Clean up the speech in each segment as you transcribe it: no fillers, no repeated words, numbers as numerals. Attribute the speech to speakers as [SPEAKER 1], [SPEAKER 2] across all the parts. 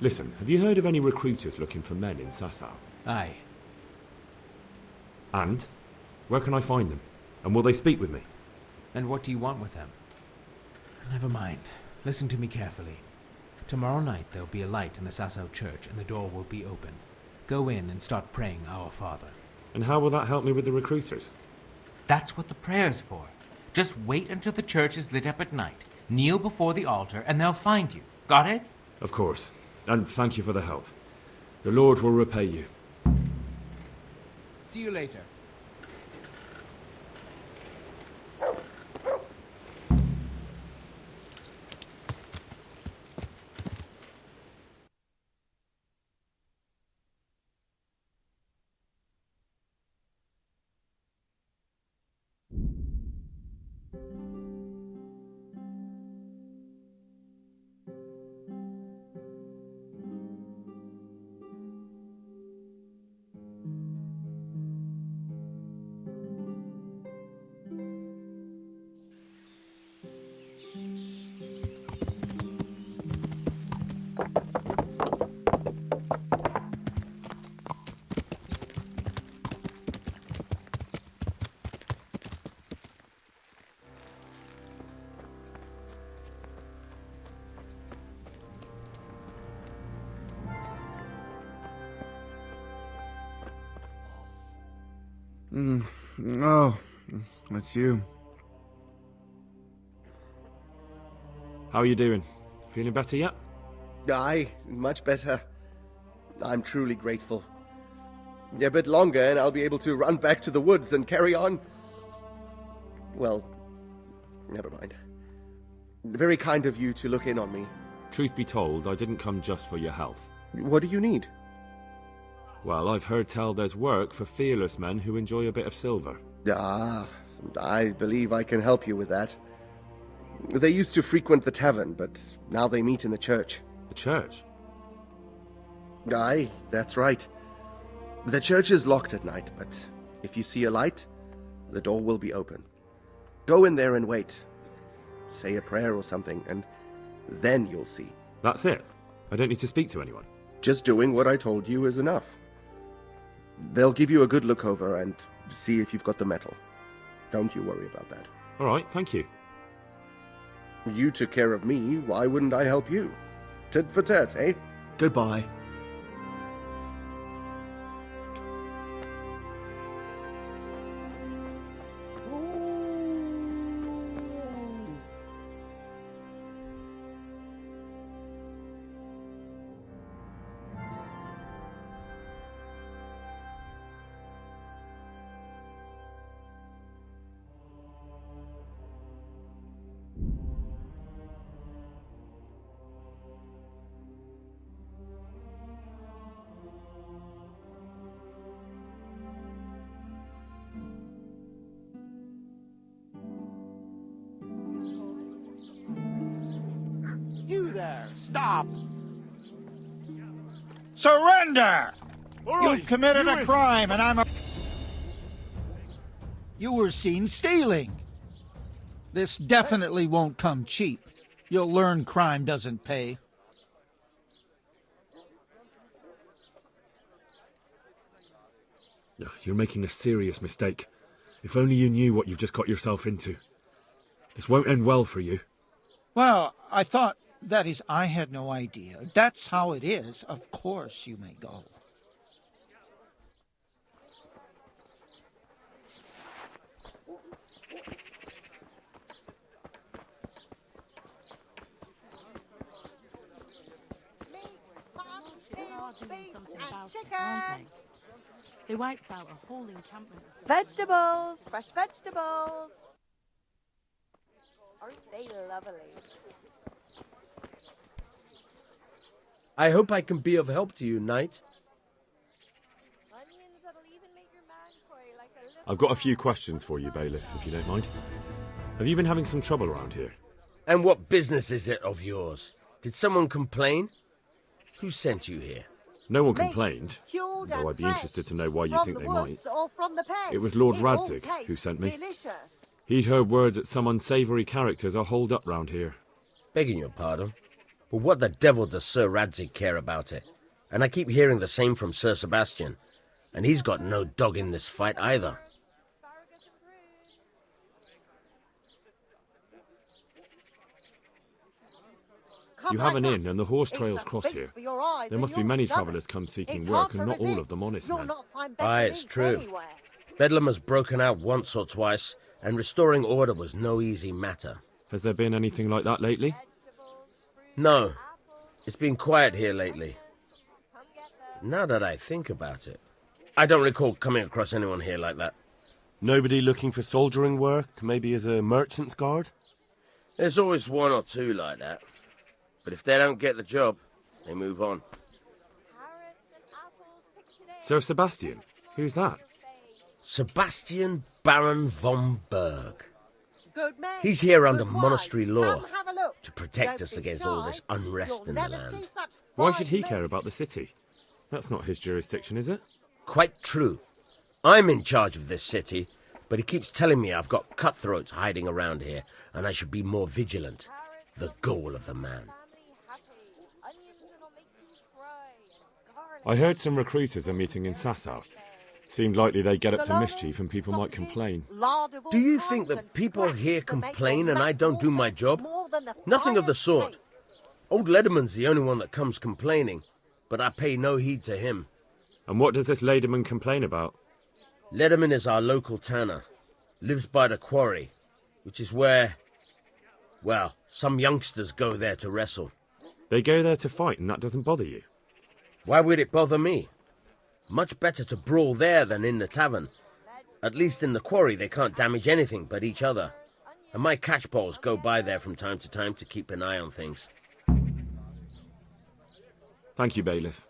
[SPEAKER 1] Listen, have you heard of any recruiters looking for men in Sasau?
[SPEAKER 2] Aye.
[SPEAKER 1] And? Where can I find them? And will they speak with me?
[SPEAKER 2] And what do you want with them? Never mind. Listen to me carefully. Tomorrow night there'll be a light in the Sasau church and the door will be open. Go in and start praying Our Father.
[SPEAKER 1] And how will that help me with the recruiters?
[SPEAKER 2] That's what the prayer's for. Just wait until the church is lit up at night. Kneel before the altar and they'll find you. Got it?
[SPEAKER 1] Of course. And thank you for the help. The Lord will repay you.
[SPEAKER 2] See you later.
[SPEAKER 3] Oh, it's you.
[SPEAKER 1] How are you doing? Feeling better yet?
[SPEAKER 3] Aye, much better. I'm truly grateful. A bit longer and I'll be able to run back to the woods and carry on. Well, never mind. Very kind of you to look in on me.
[SPEAKER 1] Truth be told, I didn't come just for your health.
[SPEAKER 3] What do you need?
[SPEAKER 1] Well, I've heard tell there's work for fearless men who enjoy a bit of silver.
[SPEAKER 3] Ah, I believe I can help you with that. They used to frequent the tavern, but now they meet in the church.
[SPEAKER 1] The church?
[SPEAKER 3] Aye, that's right. The church is locked at night, but if you see a light, the door will be open. Go in there and wait. Say a prayer or something, and then you'll see.
[SPEAKER 1] That's it? I don't need to speak to anyone?
[SPEAKER 3] Just doing what I told you is enough. They'll give you a good look over and see if you've got the metal. Don't you worry about that.
[SPEAKER 1] All right, thank you.
[SPEAKER 3] You took care of me, why wouldn't I help you? Tit for tat, eh? Goodbye.
[SPEAKER 4] You there, stop! Surrender! You've committed a crime and I'm a... You were seen stealing. This definitely won't come cheap. You'll learn crime doesn't pay.
[SPEAKER 1] You're making a serious mistake. If only you knew what you've just got yourself into. This won't end well for you.
[SPEAKER 4] Well, I thought... That is, I had no idea. That's how it is. Of course you may go.
[SPEAKER 5] Chicken!
[SPEAKER 6] They wiped out a whole encampment.
[SPEAKER 5] Vegetables! Fresh vegetables! Aren't they lovely?
[SPEAKER 7] I hope I can be of help to you, knight.
[SPEAKER 5] Onions that'll even make your man cry like a little...
[SPEAKER 1] I've got a few questions for you, Bailiff, if you don't mind. Have you been having some trouble around here?
[SPEAKER 7] And what business is it of yours? Did someone complain? Who sent you here?
[SPEAKER 1] No one complained,
[SPEAKER 5] cured
[SPEAKER 1] though
[SPEAKER 5] and
[SPEAKER 1] I'd be
[SPEAKER 5] fresh,
[SPEAKER 1] interested to know why you
[SPEAKER 5] from
[SPEAKER 1] think
[SPEAKER 5] the
[SPEAKER 1] they
[SPEAKER 5] woods
[SPEAKER 1] might.
[SPEAKER 5] Or from the pen.
[SPEAKER 1] It was Lord
[SPEAKER 5] It all
[SPEAKER 1] Radzig who
[SPEAKER 5] tastes
[SPEAKER 1] sent me.
[SPEAKER 5] Delicious.
[SPEAKER 1] He'd heard word that some unsavoury characters are holed up round here.
[SPEAKER 7] Begging your pardon, Well, what the devil does Sir Radzig care about it? And I keep hearing the same from Sir Sebastian. And he's got no dog in this fight either.
[SPEAKER 1] You have an inn and the horse trails cross here. There must be many travellers come seeking work and not all of them honest men.
[SPEAKER 7] Aye, it's true. Bedlam has broken out once or twice, and restoring order was no easy matter.
[SPEAKER 1] Has there been anything like that lately?
[SPEAKER 7] No, it's been quiet here lately. Now that I think about it, I don't recall coming across anyone here like that.
[SPEAKER 8] Nobody looking for soldiering work, maybe as a merchant's guard?
[SPEAKER 7] There's always one or two like that. But if they don't get the job, they move on.
[SPEAKER 1] Sir Sebastian? Who's that?
[SPEAKER 7] Sebastian Baron von Berg.
[SPEAKER 5] Good man.
[SPEAKER 7] He's here under
[SPEAKER 5] Good
[SPEAKER 7] monastery
[SPEAKER 5] wives.
[SPEAKER 7] law
[SPEAKER 5] Come have a look.
[SPEAKER 7] to protect
[SPEAKER 5] Don't
[SPEAKER 7] us
[SPEAKER 5] be
[SPEAKER 7] against
[SPEAKER 5] shy.
[SPEAKER 7] all this unrest in the
[SPEAKER 5] You'll never
[SPEAKER 7] land.
[SPEAKER 5] see such
[SPEAKER 1] Why
[SPEAKER 5] fine
[SPEAKER 1] should he
[SPEAKER 5] men.
[SPEAKER 1] care about the city? That's not his jurisdiction, is it?
[SPEAKER 7] Quite true. I'm in charge of this city, but he keeps telling me I've got cutthroats hiding around here, and I should be more vigilant. The goal of the man.
[SPEAKER 1] I heard some recruiters are meeting in Sasau. Seemed likely they get up to mischief and people might complain.
[SPEAKER 7] Do you think that people here complain and I don't do my job? Nothing of the sort. Old Lederman's the only one that comes complaining, but I pay no heed to him.
[SPEAKER 1] And what does this Lederman complain about?
[SPEAKER 7] Lederman is our local tanner. Lives by the quarry, which is where, well, some youngsters go there to wrestle.
[SPEAKER 1] They go there to fight and that doesn't bother you?
[SPEAKER 7] Why would it bother me? Much better to brawl there than in the tavern. At least in the quarry they can't damage anything but each other. And my catchballs go by there from time to keep an eye on things.
[SPEAKER 1] Thank you, bailiff.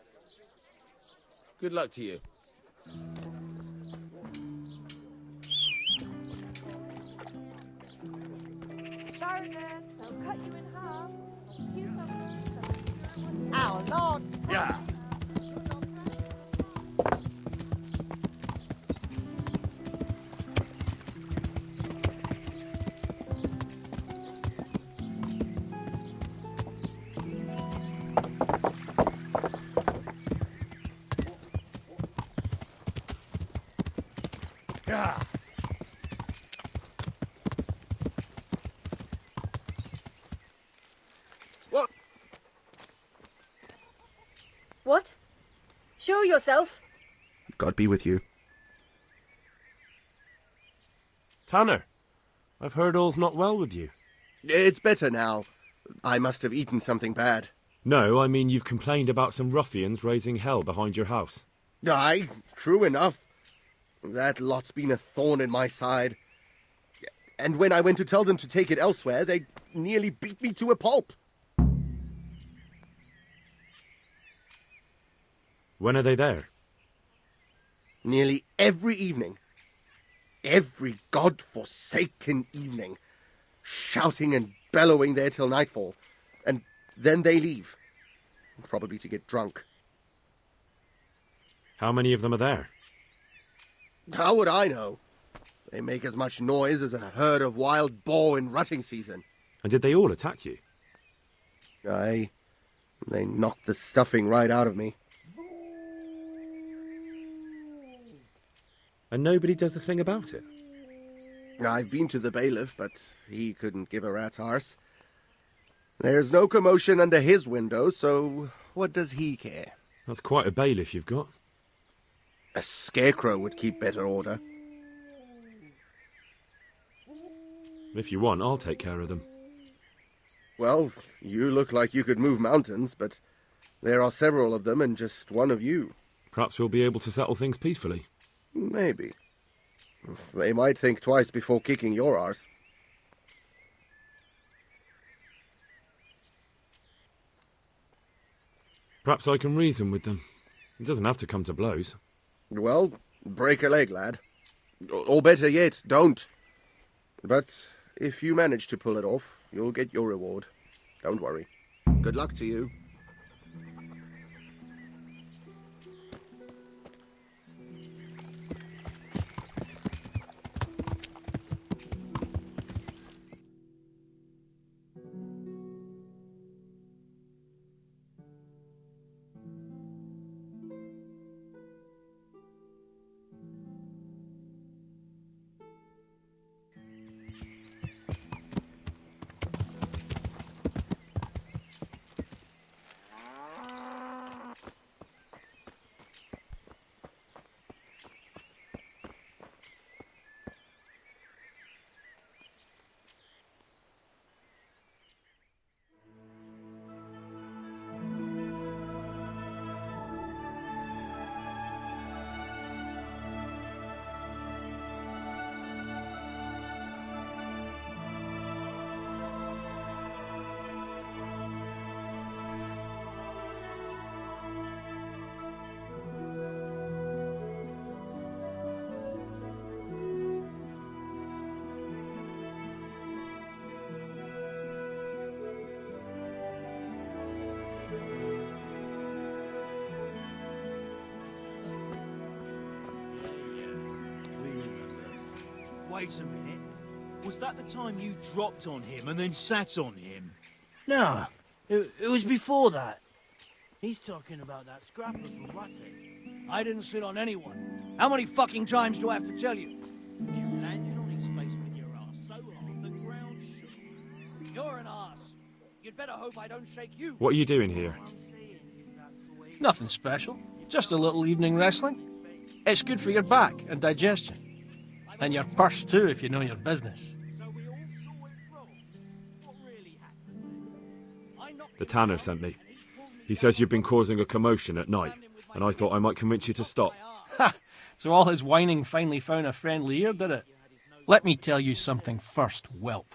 [SPEAKER 7] Good luck to you.
[SPEAKER 5] Asparagus, they'll cut you in half. Cucumbers,
[SPEAKER 6] Our Lord.
[SPEAKER 8] Yeah.
[SPEAKER 9] What? Show yourself.
[SPEAKER 3] God be with you.
[SPEAKER 8] Tanner, I've heard all's not well with you.
[SPEAKER 3] It's better now. I must have eaten something bad.
[SPEAKER 1] No, I mean you've complained about some ruffians raising hell behind your house.
[SPEAKER 3] Aye, true enough. That lot's been a thorn in my side. And when I went to tell them to take it elsewhere, they nearly beat me to a pulp.
[SPEAKER 1] When are they there?
[SPEAKER 3] Nearly every evening. Every god-forsaken evening. Shouting and bellowing there till nightfall. And then they leave. Probably to get drunk.
[SPEAKER 1] How many of them are there?
[SPEAKER 3] How would I know? They make as much noise as a herd of wild boar in rutting season.
[SPEAKER 1] And did they all attack you?
[SPEAKER 3] Aye. They knocked the stuffing right out of me.
[SPEAKER 1] And nobody does a thing about it?
[SPEAKER 3] I've been to the bailiff, but he couldn't give a rat's arse. There's no commotion under his window, so what does he care?
[SPEAKER 1] That's quite a bailiff you've got.
[SPEAKER 3] A scarecrow would keep better order.
[SPEAKER 1] If you want, I'll take care of them.
[SPEAKER 3] Well, you look like you could move mountains, but there are several of them and just one of you.
[SPEAKER 1] Perhaps we'll be able to settle things peacefully.
[SPEAKER 3] Maybe. They might think twice before kicking your arse.
[SPEAKER 1] Perhaps I can reason with them. It doesn't have to come to blows.
[SPEAKER 3] Well, break a leg, lad. Or better yet, don't. But if you manage to pull it off, you'll get your reward. Don't worry. Good luck to you.
[SPEAKER 10] Wait a minute. Was that the time you dropped on him and then sat on him?
[SPEAKER 11] No, it was before that. He's talking about that scrapper from Radzig.
[SPEAKER 12] I didn't sit on anyone. How many fucking times do I have to tell you?
[SPEAKER 10] You landed on his face with your ass so hard the ground shook.
[SPEAKER 12] You're an ass. You'd better hope I don't shake you.
[SPEAKER 1] What are you doing here?
[SPEAKER 11] Nothing special. Just a little evening wrestling. It's good for your back and digestion. And your purse too, if you know your business.
[SPEAKER 1] The tanner sent me. He says you've been causing a commotion at night, and I thought I might convince you to stop.
[SPEAKER 11] Ha! So all his whining finally found a friendly ear, did it? Let me tell you something first, whelp.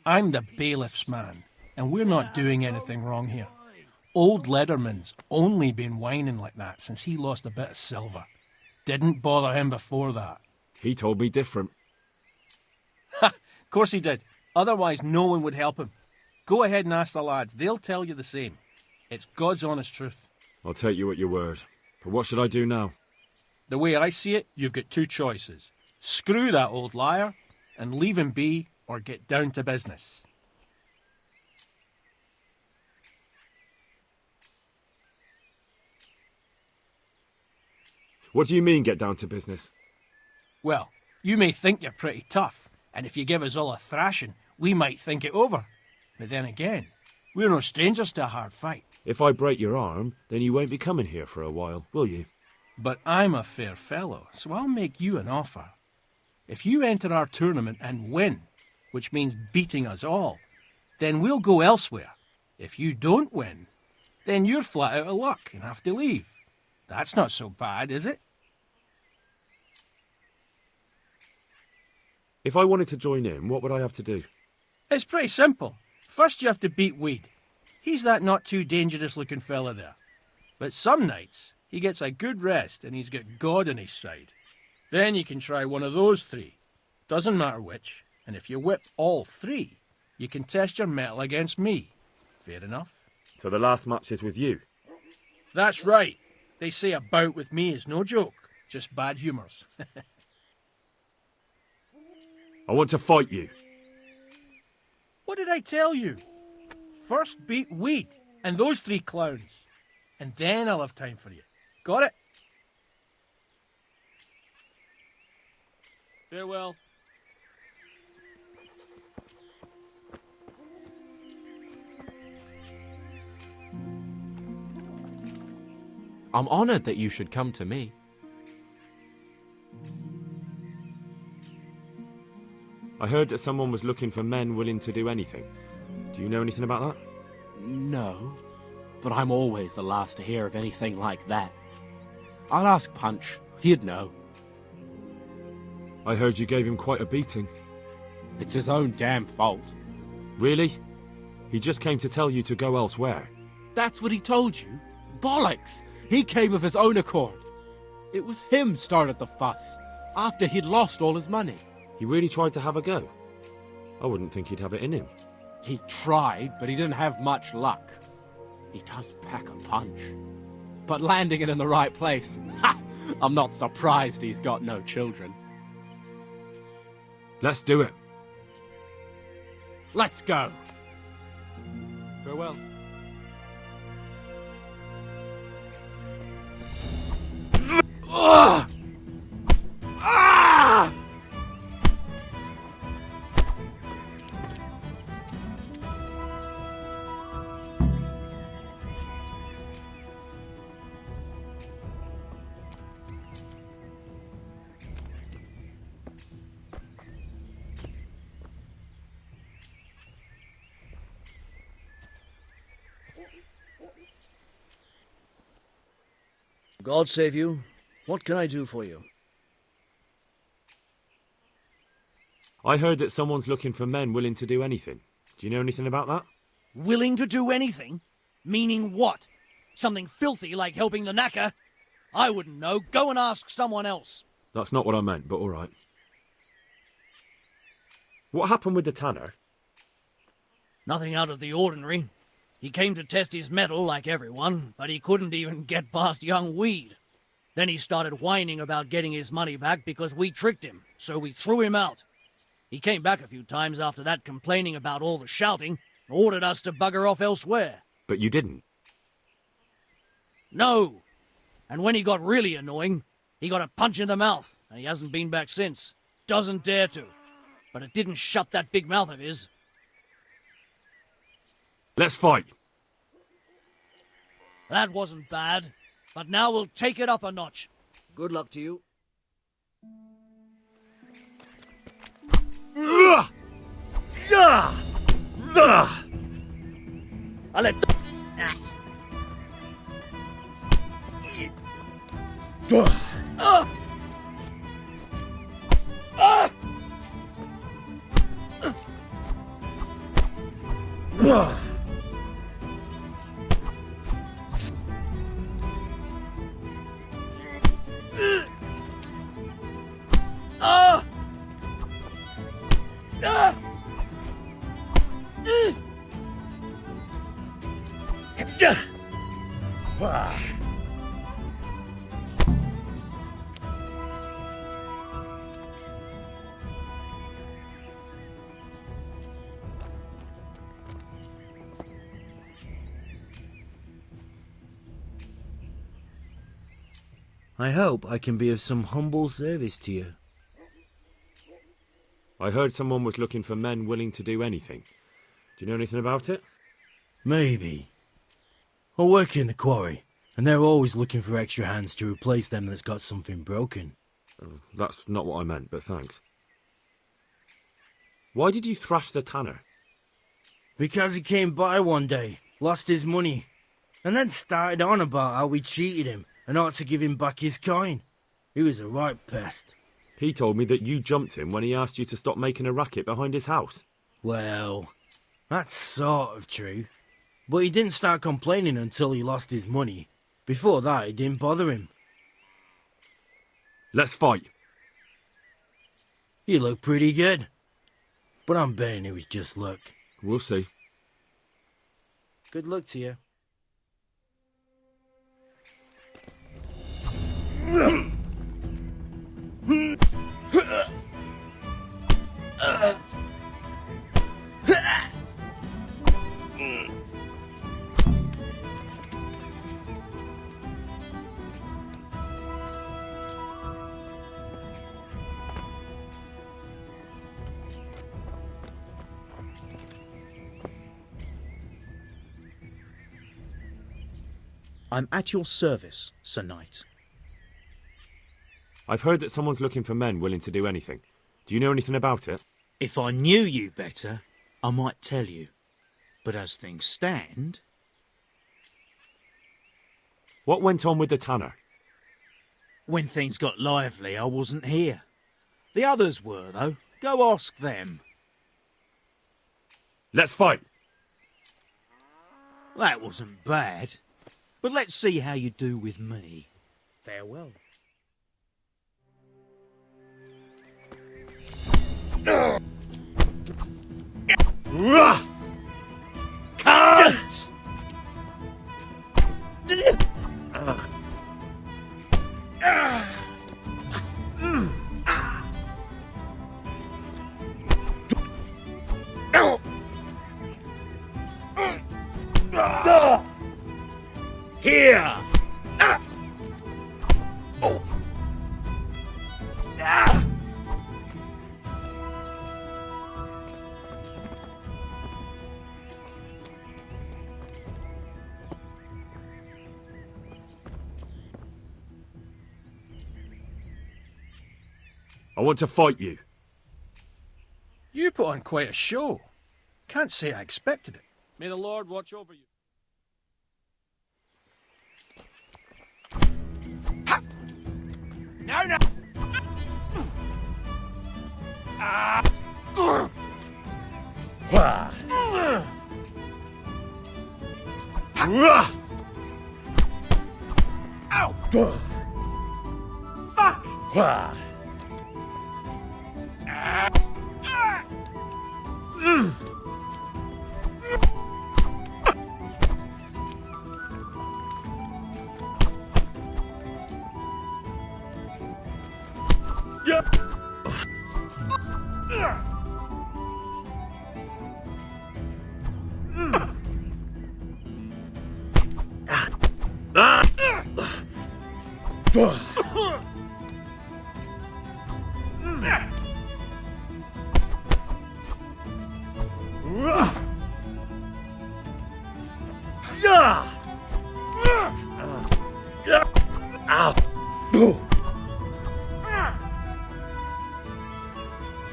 [SPEAKER 11] I'm the bailiff's man, and we're not doing anything wrong here. Old Lederman's only been whining like that since he lost a bit of silver. Didn't bother him before that.
[SPEAKER 1] He told me different.
[SPEAKER 11] Ha! Of course he did. Otherwise no one would help him. Go ahead and ask the lads. They'll tell you the same. It's God's honest truth.
[SPEAKER 1] I'll take you at your word. But what should I do now?
[SPEAKER 11] The way I see it, you've got two choices. Screw that old liar and leave him be, or get down to business.
[SPEAKER 1] What do you mean, get down to business?
[SPEAKER 11] Well, you may think you're pretty tough, and if you give us all a thrashing, we might think it over. But then again, we're no strangers to a hard fight.
[SPEAKER 1] If I break your arm, then you won't be coming here for a while, will you?
[SPEAKER 11] But I'm a fair fellow, so I'll make you an offer. If you enter our tournament and win, which means beating us all, then we'll go elsewhere. If you don't win, then you're flat out of luck and have to leave. That's not so bad, is it?
[SPEAKER 1] If I wanted to join in, what would I have to do?
[SPEAKER 11] It's pretty simple. First you have to beat Weed. He's that not too dangerous looking fella there. But some nights, he gets a good rest and he's got God on his side. Then you can try one of those three. Doesn't matter which. And if you whip all three, you can test your mettle against me. Fair enough?
[SPEAKER 1] So the last match is with you?
[SPEAKER 11] That's right. They say a bout with me is no joke. Just bad humours.
[SPEAKER 1] I want to fight you.
[SPEAKER 11] What did I tell you? First beat Weed and those three clowns. And then I'll have time for you. Got it? Farewell.
[SPEAKER 13] I'm honoured that you should come to me.
[SPEAKER 1] I heard that someone was looking for men willing to do anything. Do you know anything about that?
[SPEAKER 13] No, but I'm always the last to hear of anything like that. I'll ask Punch. He'd know.
[SPEAKER 1] I heard you gave him quite a beating.
[SPEAKER 13] It's his own damn fault.
[SPEAKER 1] Really? He just came to tell you to go elsewhere.
[SPEAKER 13] That's what he told you? Bollocks! He came of his own accord. It was him started the fuss, after he'd lost all his money.
[SPEAKER 1] He really tried to have a go. I wouldn't think he'd have it in him.
[SPEAKER 13] He tried, but he didn't have much luck. He does pack a punch. But landing it in the right place, ha! I'm not surprised he's got no children.
[SPEAKER 1] Let's do it.
[SPEAKER 13] Let's go.
[SPEAKER 1] Farewell.
[SPEAKER 13] Ah! Ah!
[SPEAKER 12] God save you. What can I do for you?
[SPEAKER 1] I heard that someone's looking for men willing to do anything. Do you know anything about that?
[SPEAKER 12] Willing to do anything? Meaning what? Something filthy like helping the knacker? I wouldn't know. Go and ask someone else.
[SPEAKER 1] That's not what I meant, but all right. What happened with the tanner?
[SPEAKER 12] Nothing out of the ordinary. He came to test his mettle like everyone, but he couldn't even get past young Weed. Then he started whining about getting his money back because we tricked him, so we threw him out. He came back a few times after that complaining about all the shouting and ordered us to bugger off elsewhere.
[SPEAKER 1] But you didn't.
[SPEAKER 12] No. And when he got really annoying, he got a punch in the mouth, and he hasn't been back since. Doesn't dare to. But it didn't shut that big mouth of his.
[SPEAKER 1] Let's fight.
[SPEAKER 12] That wasn't bad, but now we'll take it up a notch.
[SPEAKER 14] Good luck to you.
[SPEAKER 12] I'll let...
[SPEAKER 15] I hope I can be of some humble service to you.
[SPEAKER 1] I heard someone was looking for men willing to do anything. Do you know anything about it?
[SPEAKER 15] Maybe. I work in the quarry, and they're always looking for extra hands to replace them that's got something broken.
[SPEAKER 1] Oh, that's not what I meant, but thanks. Why did you thrash the tanner?
[SPEAKER 15] Because he came by one day, lost his money, and then started on about how we cheated him and ought to give him back his coin. He was a right pest.
[SPEAKER 1] He told me that you jumped him when he asked you to stop making a racket behind his house.
[SPEAKER 15] Well, that's sort of true. But he didn't start complaining until he lost his money. Before that, it didn't bother him.
[SPEAKER 1] Let's fight.
[SPEAKER 15] You look pretty good. But I'm betting it was just luck.
[SPEAKER 1] We'll see.
[SPEAKER 15] Good luck to you.
[SPEAKER 16] I'm at your service, Sir Knight.
[SPEAKER 1] I've heard that someone's looking for men willing to do anything. Do you know anything about it?
[SPEAKER 16] If I knew you better, I might tell you. But as things stand...
[SPEAKER 1] What went on with the tanner?
[SPEAKER 16] When things got lively, I wasn't here. The others were, though. Go ask them.
[SPEAKER 1] Let's fight!
[SPEAKER 16] That wasn't bad. But let's see how you do with me. Farewell.
[SPEAKER 12] Cant!
[SPEAKER 7] Here!
[SPEAKER 1] I want to fight you.
[SPEAKER 11] You put on quite a show. Can't say I expected it. May the Lord watch over you.
[SPEAKER 12] No, no! Ow! Fuck!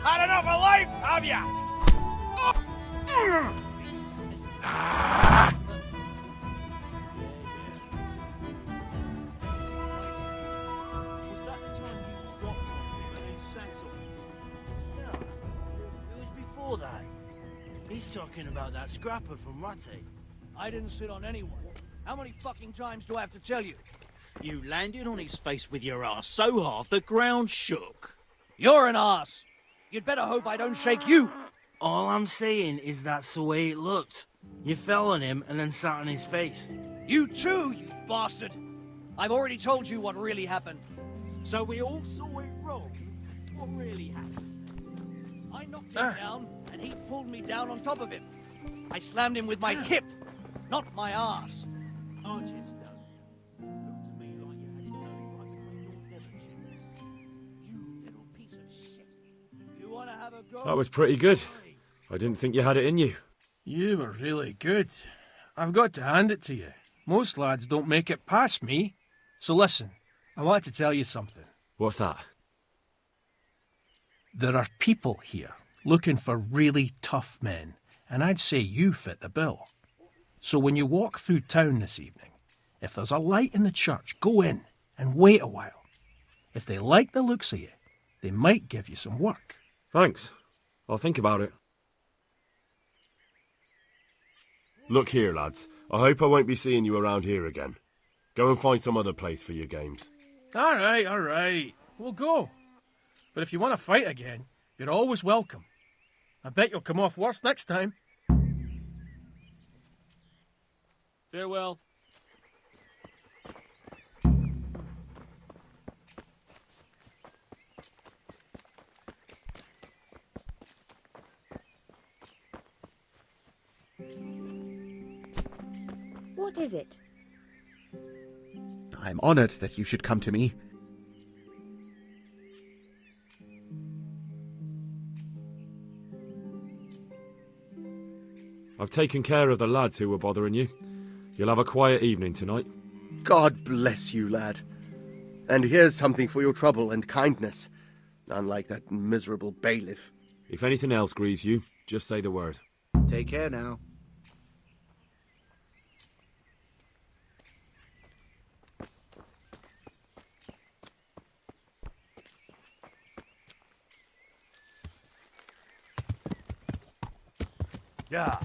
[SPEAKER 11] Had enough of life, have ya?
[SPEAKER 15] Was that the time you dropped on him and then sacked him? No, it was before that. He's talking about that scrapper from Radzig.
[SPEAKER 12] I didn't sit on anyone. How many fucking times do I have to tell you?
[SPEAKER 16] You landed on his face with your ass so hard the ground shook.
[SPEAKER 12] You're an ass. You'd better hope I don't shake you.
[SPEAKER 15] All I'm saying is that's the way it looked. You fell on him and then sat on his face.
[SPEAKER 12] You too, you bastard. I've already told you what really happened.
[SPEAKER 16] So we all saw it wrong. What really happened?
[SPEAKER 12] I knocked him down, and he pulled me down on top of him. I slammed him with my hip, not my ass.
[SPEAKER 16] Archie's done. Looked to me like you had his nose right between your nether cheeks.
[SPEAKER 12] You little piece of shit. You want to have a go?
[SPEAKER 1] That was pretty good. I didn't think you had it in you.
[SPEAKER 11] You were really good. I've got to hand it to you. Most lads don't make it past me. So listen, I want to tell you something.
[SPEAKER 1] What's that?
[SPEAKER 11] There are people here looking for really tough men, and I'd say you fit the bill. So when you walk through town this evening, if there's a light in the church, go in and wait a while. If they like the looks of you, they might give you some work.
[SPEAKER 1] Thanks. I'll think about it.
[SPEAKER 8] Look here, lads. I hope I won't be seeing you around here again. Go and find some other place for your games.
[SPEAKER 11] All right. We'll go. But if you want to fight again, you're always welcome. I bet you'll come off worse next time. Farewell.
[SPEAKER 9] What is it?
[SPEAKER 14] I'm honored that you should come to me.
[SPEAKER 1] I've taken care of the lads who were bothering you. You'll have a quiet evening tonight.
[SPEAKER 3] God bless you, lad. And here's something for your trouble and kindness. Unlike that miserable bailiff.
[SPEAKER 1] If anything else grieves you, just say the word.
[SPEAKER 14] Take care now.
[SPEAKER 7] Yeah.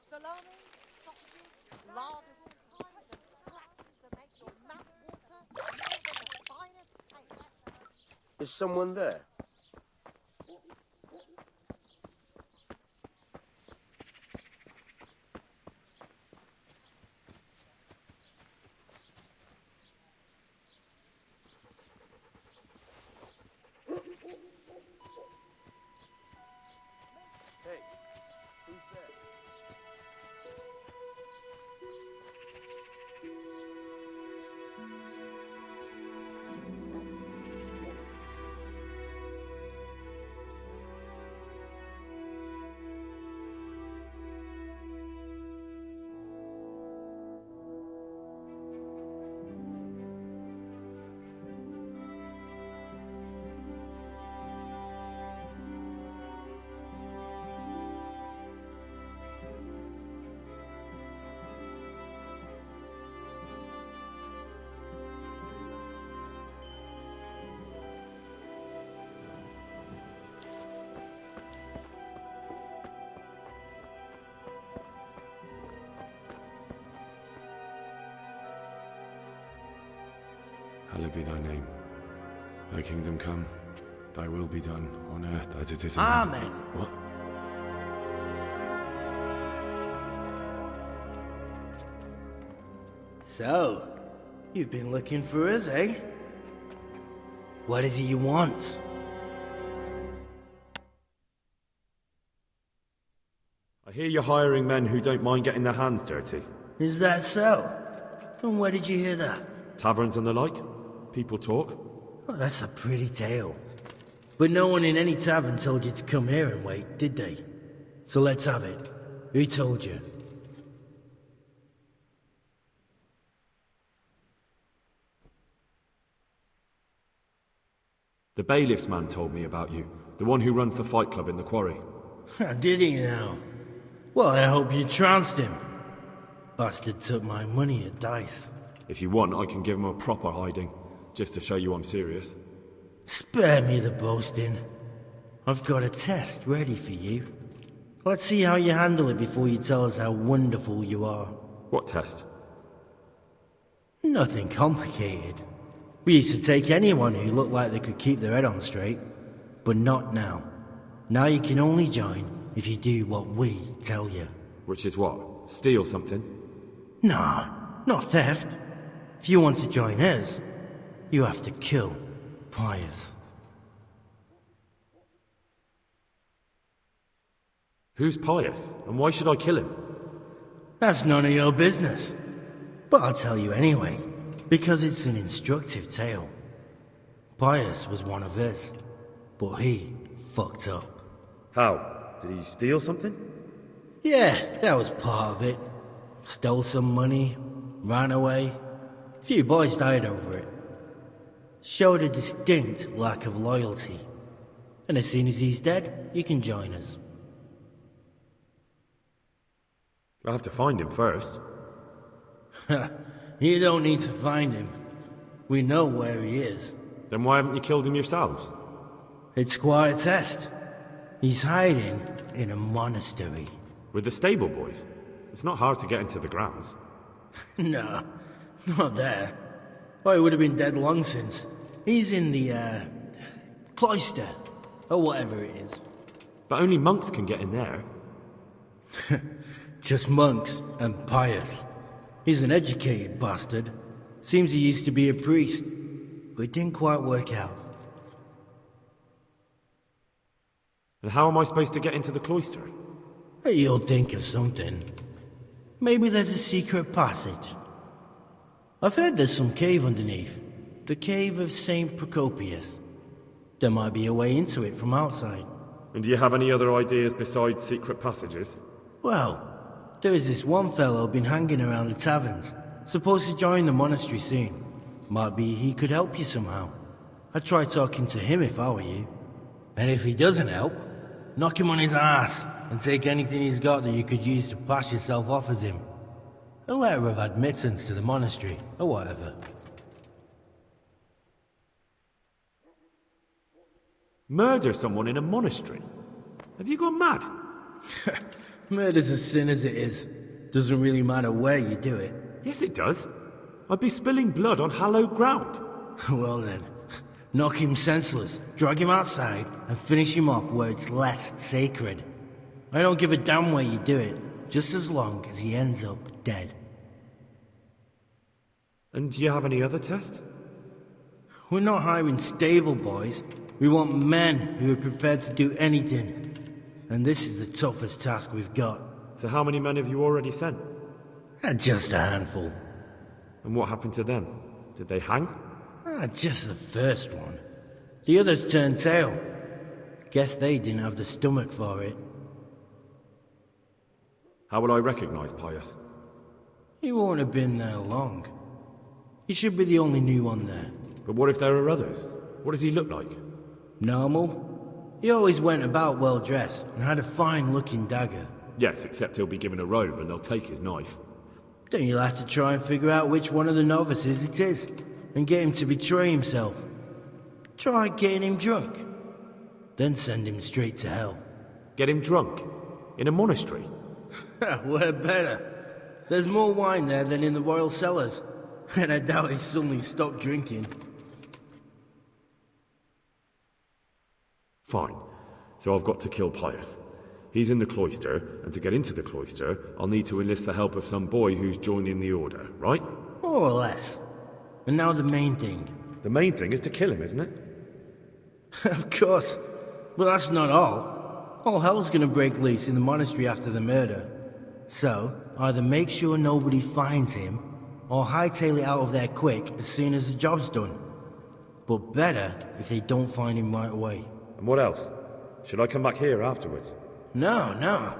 [SPEAKER 5] Salami, sausages, larders, pies, and crackers that make your mouth water more than the finest cake.
[SPEAKER 7] Is someone there? Hey, who's there?
[SPEAKER 1] Hallowed be thy name. Thy kingdom come. Thy will be done on earth as it is in
[SPEAKER 15] Amen.
[SPEAKER 1] heaven. What?
[SPEAKER 15] So, you've been looking for us, eh? What is it you want?
[SPEAKER 1] I hear you're hiring men who don't mind getting their hands dirty.
[SPEAKER 15] Is that so? And where did you hear that?
[SPEAKER 1] Taverns and the like? People talk?
[SPEAKER 15] Oh, that's a pretty tale. But no one in any tavern told you to come here and wait, did they? So let's have it. Who told you?
[SPEAKER 1] The bailiff's man told me about you. The one who runs the fight club in the quarry.
[SPEAKER 15] Did he now? Well, I hope you trounced him. Bastard took my money at dice.
[SPEAKER 1] If you want, I can give him a proper hiding, just to show you I'm serious.
[SPEAKER 15] Spare me the boasting. I've got a test ready for you. Let's see how you handle it before you tell us how wonderful you are.
[SPEAKER 1] What test?
[SPEAKER 15] Nothing complicated. We used to take anyone who looked like they could keep their head on straight, but not now. Now you can only join if you do what we tell you.
[SPEAKER 1] Which is what? Steal something?
[SPEAKER 15] Nah, not theft. If you want to join us, you have to kill Pius.
[SPEAKER 1] Who's Pius, and why should I kill him?
[SPEAKER 15] That's none of your business. But I'll tell you anyway, because it's an instructive tale. Pius was one of us, but he fucked up.
[SPEAKER 1] How? Did he steal something?
[SPEAKER 15] Yeah, that was part of it. Stole some money, ran away. A few boys died over it. Showed a distinct lack of loyalty. And as soon as he's dead, you can join us.
[SPEAKER 1] I'll have to find him first.
[SPEAKER 15] You don't need to find him. We know where he is.
[SPEAKER 1] Then why haven't you killed him yourselves?
[SPEAKER 15] It's quite a test. He's hiding in a monastery.
[SPEAKER 1] With the stable boys? It's not hard to get into the grounds.
[SPEAKER 15] No, not there. Oh, he would have been dead long since. He's in the, cloister, or whatever it is.
[SPEAKER 1] But only monks can get in there.
[SPEAKER 15] Just monks and Pius. He's an educated bastard. Seems he used to be a priest, but it didn't quite work out.
[SPEAKER 1] And how am I supposed to get into the cloister?
[SPEAKER 15] You'll think of something. Maybe there's a secret passage. I've heard there's some cave underneath. The cave of St. Procopius. There might be a way into it from outside.
[SPEAKER 1] And do you have any other ideas besides secret passages?
[SPEAKER 15] Well, there is this one fellow been hanging around the taverns. Supposed to join the monastery soon. Might be he could help you somehow. I'd try talking to him if I were you. And if he doesn't help, knock him on his ass and take anything he's got that you could use to pass yourself off as him. A letter of admittance to the monastery, or whatever.
[SPEAKER 1] Murder someone in a monastery? Have you gone mad?
[SPEAKER 15] Murder's a sin as it is. Doesn't really matter where you do it.
[SPEAKER 1] Yes, it does. I'd be spilling blood on hallowed ground.
[SPEAKER 15] Well then, knock him senseless, drag him outside, and finish him off where it's less sacred. I don't give a damn where you do it, just as long as he ends up dead.
[SPEAKER 1] And do you have any other test?
[SPEAKER 15] We're not hiring stable boys. We want men who are prepared to do anything. And this is the toughest task we've got.
[SPEAKER 1] So how many men have you already sent?
[SPEAKER 15] Just a handful.
[SPEAKER 1] And what happened to them? Did they hang?
[SPEAKER 15] Just the first one. The others turned tail. Guess they didn't have the stomach for it.
[SPEAKER 1] How will I recognize Pius?
[SPEAKER 15] He won't have been there long. He should be the only new one there.
[SPEAKER 1] But what if there are others? What does he look like?
[SPEAKER 15] Normal. He always went about well dressed and had a fine-looking dagger.
[SPEAKER 1] Yes, except he'll be given a robe and they'll take his knife.
[SPEAKER 15] Then you'll have to try and figure out which one of the novices it is, and get him to betray himself. Try getting him drunk. Then send him straight to hell.
[SPEAKER 1] Get him drunk? In a monastery?
[SPEAKER 15] We're better. There's more wine there than in the royal cellars. And I doubt he suddenly stopped drinking.
[SPEAKER 1] Fine. So I've got to kill Pius. He's in the cloister, and to get into the cloister, I'll need to enlist the help of some boy who's joining the order, right?
[SPEAKER 15] More or less. And now the main thing.
[SPEAKER 17] The main thing is to kill him, isn't it?
[SPEAKER 15] Of course. But that's not all. All hell's gonna break loose in the monastery after the murder. So, either make sure nobody finds him, or hightail it out of there quick as soon as the job's done. But better if they don't find him right away.
[SPEAKER 17] And what else? Should I come back here afterwards?
[SPEAKER 15] No.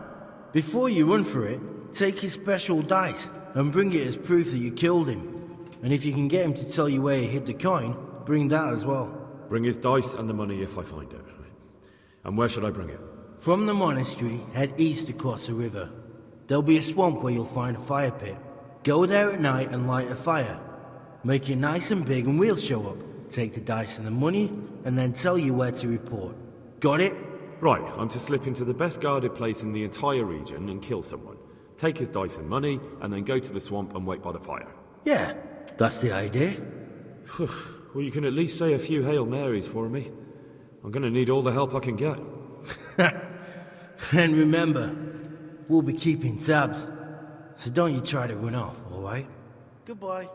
[SPEAKER 15] Before you run for it, take his special dice and bring it as proof that you killed him. And if you can get him to tell you where he hid the coin, bring that as well.
[SPEAKER 17] Bring his dice and the money if I find it. And where should I bring it?
[SPEAKER 15] From the monastery, head east across the river. There'll be a swamp where you'll find a fire pit. Go there at night and light a fire. Make it nice and big and we'll show up. Take the dice and the money, and then tell you where to report. Got it?
[SPEAKER 17] Right, I'm to slip into the best guarded place in the entire region and kill someone. Take his dice and money, and then go to the swamp and wait by the fire.
[SPEAKER 15] Yeah, that's the idea.
[SPEAKER 17] Well, you can at least say a few Hail Marys for me. I'm gonna need all the help I can get.
[SPEAKER 15] And remember, we'll be keeping tabs. So don't you try to run off, alright? Goodbye.